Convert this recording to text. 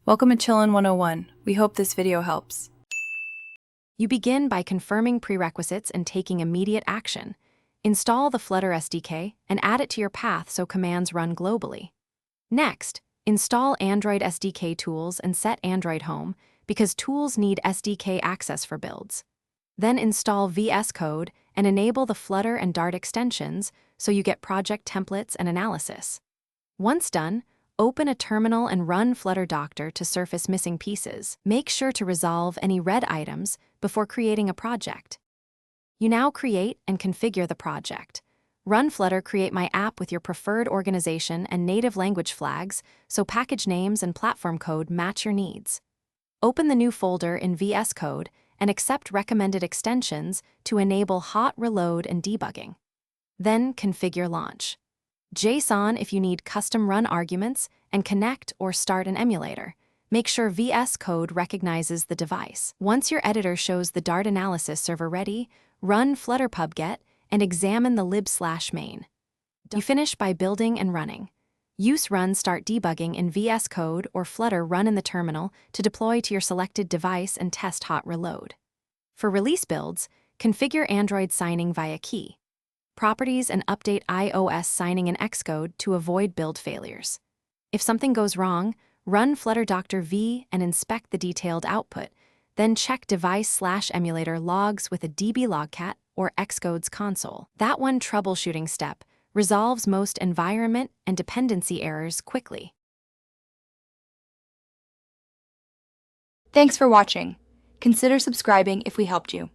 Welcome to Chillin' 101. We hope this video helps. You begin by confirming prerequisites and taking immediate action. Install the Flutter SDK and add it to your path so commands run globally. Next, install Android SDK tools and set Android home because tools need SDK access for builds. Then install VS Code and enable the Flutter and Dart extensions so you get project templates and analysis. Once done, open a terminal and run Flutter Doctor to surface missing pieces. Make sure to resolve any red items before creating a project. You now create and configure the project. Run Flutter Create My App with your preferred organization and native language flags so package names and platform code match your needs. Open the new folder in VS Code and accept recommended extensions to enable hot reload and debugging. Then configure launch. JSON if you need custom run arguments, and connect or start an emulator. Make sure VS Code recognizes the device. Once your editor shows the Dart analysis server ready, run Flutter pubget and examine the lib/main. You finish by building and running. Use run start debugging in VS Code or Flutter run in the terminal to deploy to your selected device and test hot reload. For release builds, configure Android signing via key. Properties and update iOS signing in Xcode to avoid build failures. If something goes wrong, run Flutter Doctor V and inspect the detailed output, then check device/emulator logs with a dblogcat or Xcode's console. That one troubleshooting step resolves most environment and dependency errors quickly. Thanks for watching. Consider subscribing if we helped you.